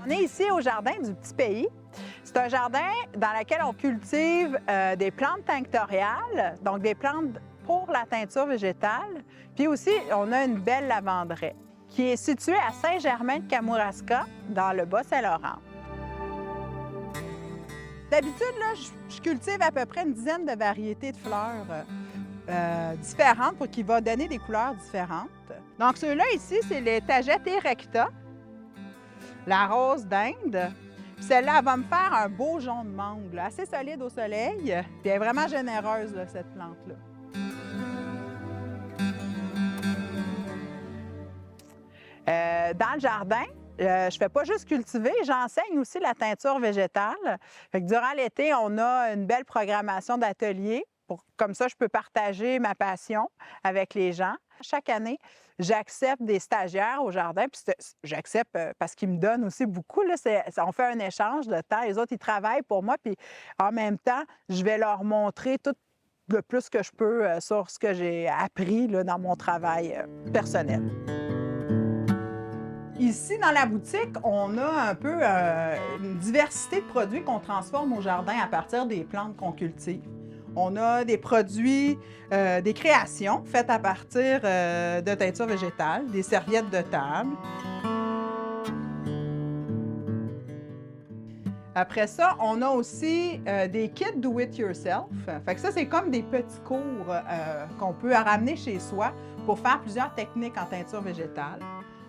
On est ici au jardin du Petit Pays. C'est un jardin dans lequel on cultive des plantes tinctoriales, donc des plantes pour la teinture végétale. Puis aussi, on a une belle lavanderaie qui est située à Saint-Germain-de-Kamouraska, dans le Bas-Saint-Laurent. D'habitude, là, je cultive à peu près une dizaine de variétés de fleurs différentes pour qu'ils vont donner des couleurs différentes. Donc, ceux-là ici, c'est les Tagetes erecta, la rose d'Inde. Celle-là, elle va me faire un beau jaune mangue, là, assez solide au soleil. Puis elle est vraiment généreuse, là, cette plante-là. Dans le jardin, je ne fais pas juste cultiver, j'enseigne aussi la teinture végétale. Fait que durant l'été, on a une belle programmation d'ateliers. Comme ça, je peux partager ma passion avec les gens. Chaque année, j'accepte des stagiaires au jardin, puis j'accepte parce qu'ils me donnent aussi beaucoup. Là, on fait un échange de temps. Les autres, ils travaillent pour moi, puis en même temps, je vais leur montrer tout le plus que je peux sur ce que j'ai appris là, dans mon travail personnel. Ici, dans la boutique, on a un peu une diversité de produits qu'on transforme au jardin à partir des plantes qu'on cultive. On a des produits, des créations faites à partir de teinture végétale, des serviettes de table. Après ça, on a aussi des kits do-it-yourself. Fait que ça, c'est comme des petits cours qu'on peut ramener chez soi pour faire plusieurs techniques en teinture végétale.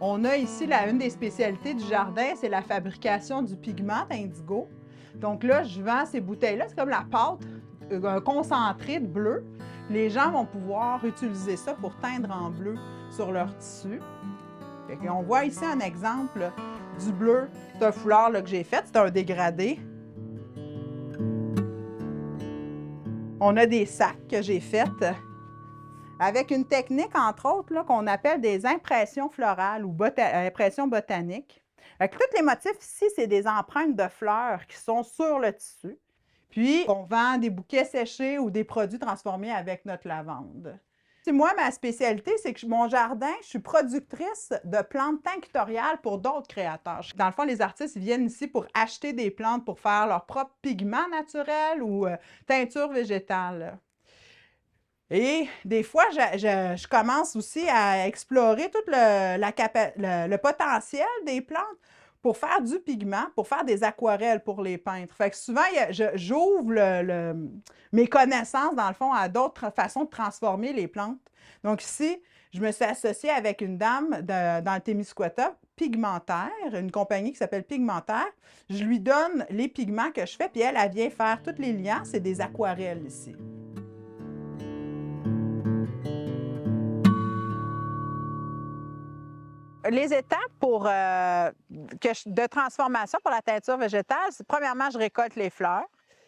On a ici une des spécialités du jardin, c'est la fabrication du pigment indigo. Donc là, je vends ces bouteilles-là, c'est comme la pâte, un concentré de bleu. Les gens vont pouvoir utiliser ça pour teindre en bleu sur leur tissu. On voit ici un exemple du bleu d'un foulard là, que j'ai fait, c'est un dégradé. On a des sacs que j'ai faits avec une technique, entre autres, qu'on appelle des impressions florales ou impressions botaniques. Tous les motifs ici, c'est des empreintes de fleurs qui sont sur le tissu. Puis, on vend des bouquets séchés ou des produits transformés avec notre lavande. Moi, ma spécialité, c'est que mon jardin, je suis productrice de plantes tinctoriales pour d'autres créateurs. Dans le fond, les artistes viennent ici pour acheter des plantes pour faire leur propre pigment naturel ou teinture végétale. Et des fois, je commence aussi à explorer tout le potentiel des plantes pour faire du pigment, pour faire des aquarelles pour les peintres. Fait que souvent, j'ouvre mes connaissances, dans le fond, à d'autres façons de transformer les plantes. Donc ici, je me suis associée avec une dame dans le Témiscouata, Pigmentaire, une compagnie qui s'appelle Pigmentaire. Je lui donne les pigments que je fais, puis elle vient faire tous les liens. C'est des aquarelles ici. Les étapes de transformation pour la teinture végétale, c'est premièrement, je récolte les fleurs.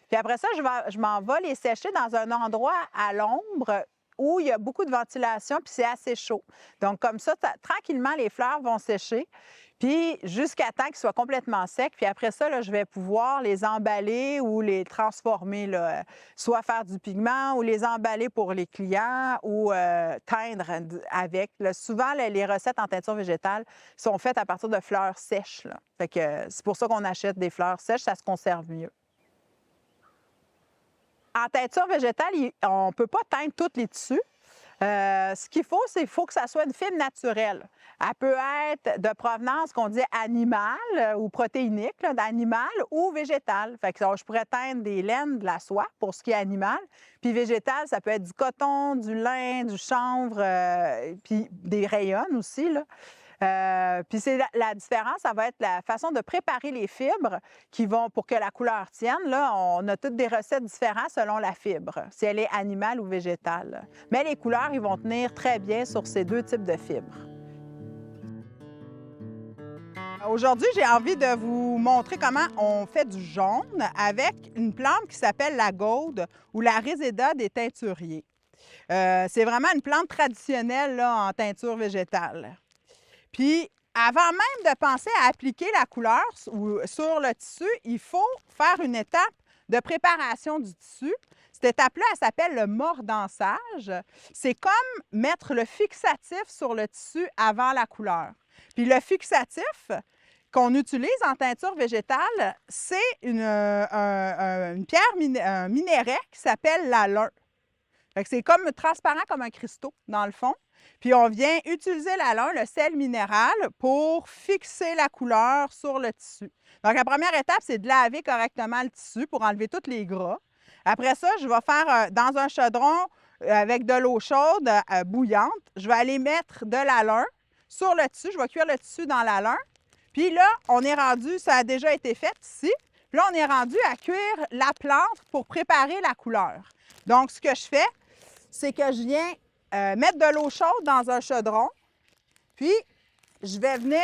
Puis après ça, je m'en vais les sécher dans un endroit à l'ombre où il y a beaucoup de ventilation, puis c'est assez chaud. Donc comme ça, tranquillement, les fleurs vont sécher, puis jusqu'à temps qu'ils soient complètement secs. Puis après ça, là, je vais pouvoir les emballer ou les transformer, là, soit faire du pigment ou les emballer pour les clients ou teindre avec. Là, souvent, les recettes en teinture végétale sont faites à partir de fleurs sèches. Là. Fait que c'est pour ça qu'on achète des fleurs sèches, ça se conserve mieux. En teinture végétale, on ne peut pas teindre tous les tissus. Ce qu'il faut, c'est qu'il faut que ça soit une fibre naturelle. Elle peut être de provenance qu'on dit animale ou protéinique, d'animal ou végétale. Fait que je pourrais teindre des laines, de la soie pour ce qui est animal. Puis végétal, ça peut être du coton, du lin, du chanvre, puis des rayons aussi, là. Puis c'est la différence, ça va être la façon de préparer les fibres qui vont, pour que la couleur tienne. Là, on a toutes des recettes différentes selon la fibre, si elle est animale ou végétale. Mais les couleurs, ils vont tenir très bien sur ces deux types de fibres. Aujourd'hui, j'ai envie de vous montrer comment on fait du jaune avec une plante qui s'appelle la gaude ou la Reseda des teinturiers. C'est vraiment une plante traditionnelle là, en teinture végétale. Puis, avant même de penser à appliquer la couleur sur le tissu, il faut faire une étape de préparation du tissu. Cette étape-là, elle s'appelle le mordançage. C'est comme mettre le fixatif sur le tissu avant la couleur. Puis le fixatif qu'on utilise en teinture végétale, c'est une pierre, un minerai qui s'appelle l'alun. C'est comme transparent comme un cristaux, dans le fond. Puis on vient utiliser l'alun, le sel minéral, pour fixer la couleur sur le tissu. Donc la première étape, c'est de laver correctement le tissu pour enlever tous les gras. Après ça, je vais faire dans un chaudron avec de l'eau chaude bouillante, je vais aller mettre de l'alun sur le tissu. Je vais cuire le tissu dans l'alun. Puis là, on est rendu, ça a déjà été fait ici. Puis là, on est rendu à cuire la plante pour préparer la couleur. Donc, ce que je fais, c'est que je viens mettre de l'eau chaude dans un chaudron. Puis, je vais venir,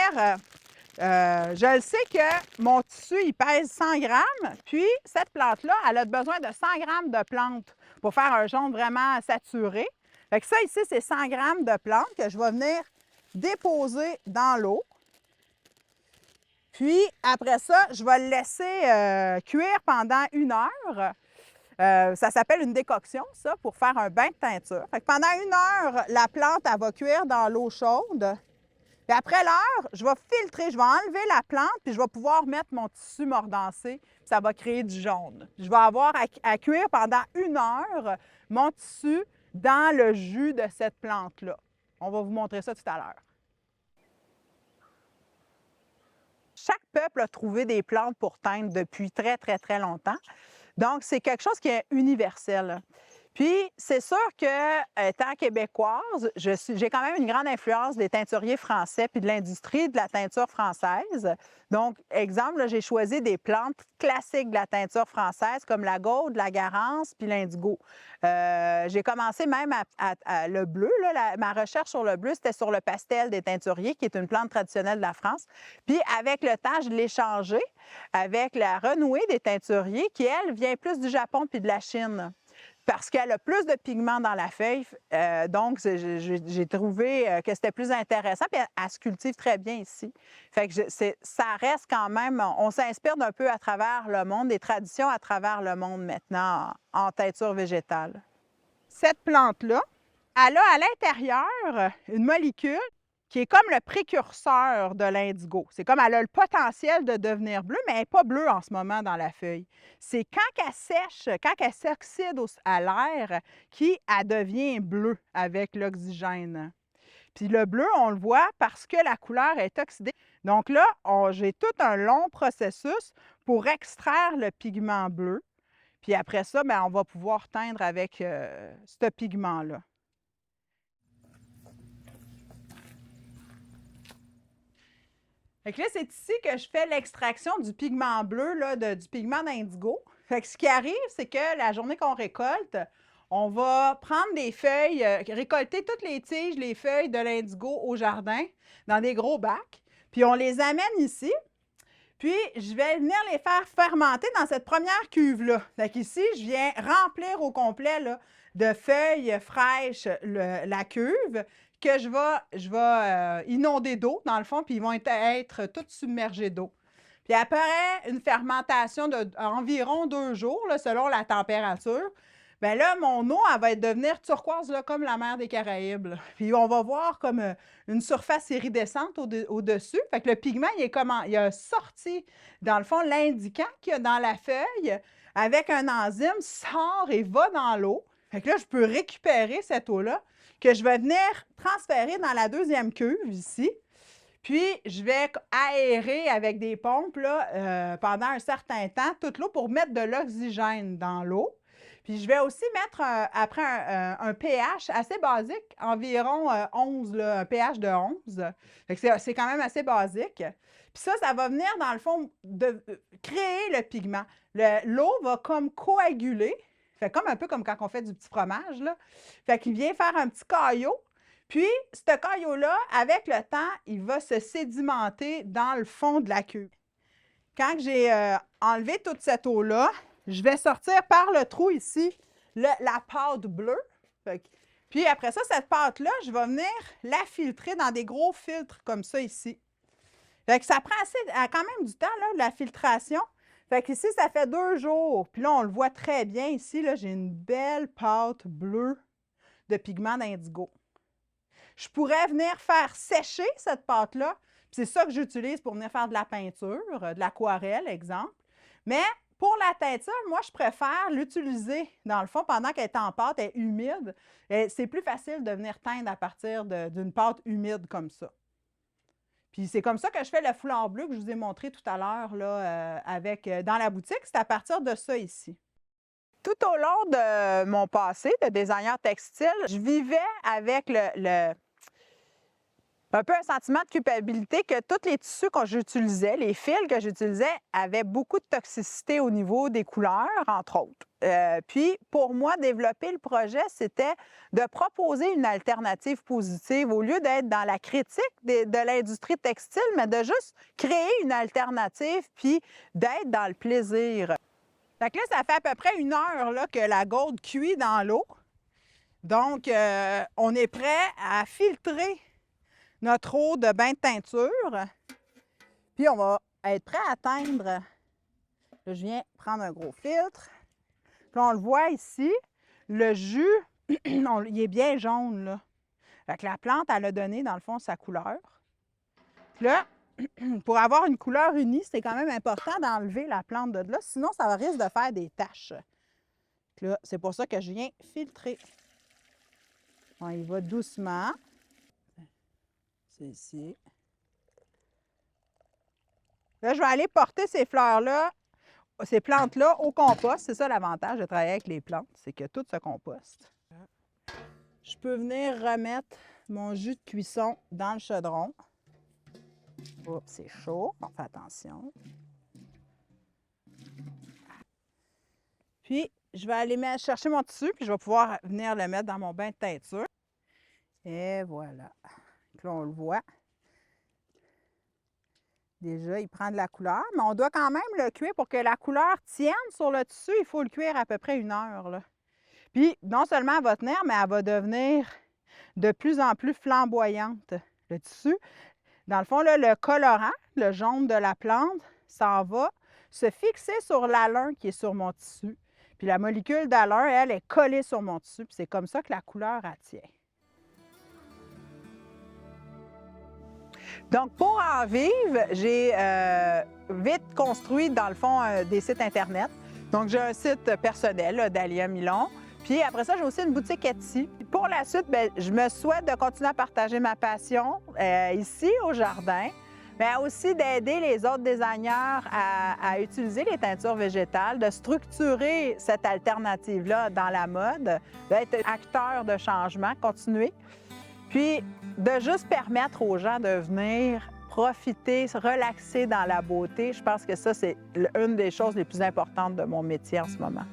je le sais que mon tissu, il pèse 100 grammes. Puis, cette plante-là, elle a besoin de 100 grammes de plante pour faire un jaune vraiment saturé. Fait que ça, ici, c'est 100 grammes de plante que je vais venir déposer dans l'eau. Puis, après ça, je vais le laisser cuire pendant 1 heure. Ça s'appelle une décoction, ça, pour faire un bain de teinture. Fait que pendant 1 heure, la plante, elle va cuire dans l'eau chaude. Puis après l'heure, je vais filtrer, je vais enlever la plante, puis je vais pouvoir mettre mon tissu mordancé, puis ça va créer du jaune. Je vais avoir à cuire pendant 1 heure mon tissu dans le jus de cette plante-là. On va vous montrer ça tout à l'heure. Chaque peuple a trouvé des plantes pour teindre depuis très, très, très longtemps. Donc, c'est quelque chose qui est universel. Puis, c'est sûr que, étant québécoise, j'ai quand même une grande influence des teinturiers français puis de l'industrie de la teinture française. Donc, exemple, j'ai choisi des plantes classiques de la teinture française comme la gaude, la garance puis l'indigo. J'ai commencé même à le bleu. Là, ma recherche sur le bleu, c'était sur le pastel des teinturiers, qui est une plante traditionnelle de la France. Puis, avec le temps, je l'ai changé avec la renouée des teinturiers, qui, elle, vient plus du Japon puis de la Chine. Parce qu'elle a plus de pigments dans la feuille, donc j'ai trouvé que c'était plus intéressant, puis elle se cultive très bien ici. Fait que ça reste quand même, on s'inspire d'un peu à travers le monde, des traditions à travers le monde maintenant en teinture végétale. Cette plante-là, elle a à l'intérieur une molécule qui est comme le précurseur de l'indigo. C'est comme elle a le potentiel de devenir bleue, mais elle n'est pas bleue en ce moment dans la feuille. C'est quand elle sèche, quand elle s'oxyde à l'air, qu'elle devient bleue avec l'oxygène. Puis le bleu, on le voit parce que la couleur est oxydée. Donc là, j'ai tout un long processus pour extraire le pigment bleu. Puis après ça, bien, on va pouvoir teindre avec ce pigment-là. Fait que là, c'est ici que je fais l'extraction du pigment bleu, là, du pigment d'indigo. Fait que ce qui arrive, c'est que la journée qu'on récolte, on va prendre des feuilles, récolter toutes les tiges, les feuilles de l'indigo au jardin dans des gros bacs. Puis on les amène ici. Puis je vais venir les faire fermenter dans cette première cuve-là. Fait qu'ici, je viens remplir au complet là, de feuilles fraîches la cuve, que je vais inonder d'eau, dans le fond, puis ils vont être tous submergés d'eau. Puis après une fermentation d'environ 2 jours, là, selon la température, bien là, mon eau, elle va devenir turquoise, là, comme la mer des Caraïbes. Là. Puis on va voir comme une surface iridescente au-dessus. Fait que le pigment, il a sorti, dans le fond, l'indiquant qu'il y a dans la feuille, avec un enzyme, sort et va dans l'eau. Fait que là, je peux récupérer cette eau-là. que je vais venir transférer dans la deuxième cuve ici. Puis, je vais aérer avec des pompes là, pendant un certain temps toute l'eau pour mettre de l'oxygène dans l'eau. Puis, je vais aussi mettre après un pH assez basique, environ 11, là, un pH de 11. C'est quand même assez basique. Puis ça va venir, dans le fond, créer le pigment. L'eau va comme coaguler. Fait comme un peu comme quand on fait du petit fromage, là. Fait qu'il vient faire un petit caillot. Puis, ce caillot-là, avec le temps, il va se sédimenter dans le fond de la cuve. Quand j'ai enlevé toute cette eau-là, je vais sortir par le trou ici la pâte bleue. Puis après ça, cette pâte-là, je vais venir la filtrer dans des gros filtres comme ça ici. Fait que ça prend quand même du temps, là, la filtration. Fait qu'ici, ça fait 2 jours. Puis là, on le voit très bien ici, là, j'ai une belle pâte bleue de pigment d'indigo. Je pourrais venir faire sécher cette pâte-là. C'est ça que j'utilise pour venir faire de la peinture, de l'aquarelle, exemple. Mais pour la teinture, moi, je préfère l'utiliser, dans le fond, pendant qu'elle est en pâte, elle est humide. C'est plus facile de venir teindre à partir d'une pâte humide comme ça. Puis c'est comme ça que je fais le foulard bleu que je vous ai montré tout à l'heure dans la boutique. C'est à partir de ça ici. Tout au long de mon passé de designer textile, je vivais avec un peu un sentiment de culpabilité que tous les tissus que j'utilisais, les fils que j'utilisais, avaient beaucoup de toxicité au niveau des couleurs, entre autres. Puis, pour moi, développer le projet, c'était de proposer une alternative positive au lieu d'être dans la critique de l'industrie textile, mais de juste créer une alternative puis d'être dans le plaisir. Fait que là, ça fait à peu près 1 heure là, que la gaule cuit dans l'eau. Donc, on est prêt à filtrer notre eau de bain de teinture. Puis, on va être prêt à teindre. Là, je viens prendre un gros filtre. Puis, on le voit ici, le jus, il est bien jaune, là. Fait que la plante, elle a donné, dans le fond, sa couleur. Puis là, pour avoir une couleur unie, c'est quand même important d'enlever la plante de là, sinon ça risque de faire des taches. Là, c'est pour ça que je viens filtrer. On y va doucement. C'est ici. Là, je vais aller porter ces fleurs-là, ces plantes-là au compost. C'est ça l'avantage de travailler avec les plantes, c'est que tout se composte. Je peux venir remettre mon jus de cuisson dans le chaudron. Oups, c'est chaud, on fait attention. Puis, je vais aller chercher mon tissu, puis je vais pouvoir venir le mettre dans mon bain de teinture. Et voilà. Donc là, on le voit. Déjà, il prend de la couleur, mais on doit quand même le cuire pour que la couleur tienne sur le tissu. Il faut le cuire à peu près 1 heure, là. Puis, non seulement elle va tenir, mais elle va devenir de plus en plus flamboyante. Le tissu, dans le fond, là, le colorant, le jaune de la plante, ça va se fixer sur l'alun qui est sur mon tissu. Puis la molécule d'alun, elle, est collée sur mon tissu. Puis c'est comme ça que la couleur attire. Donc, pour en vivre, j'ai vite construit, dans le fond, des sites Internet. Donc, j'ai un site personnel d'Alia Milon. Puis après ça, j'ai aussi une boutique Etsy. Pour la suite, bien, je me souhaite de continuer à partager ma passion ici au jardin, mais aussi d'aider les autres designers à utiliser les teintures végétales, de structurer cette alternative-là dans la mode, d'être acteur de changement, continuer, puis de juste permettre aux gens de venir profiter, se relaxer dans la beauté. Je pense que ça, c'est une des choses les plus importantes de mon métier en ce moment.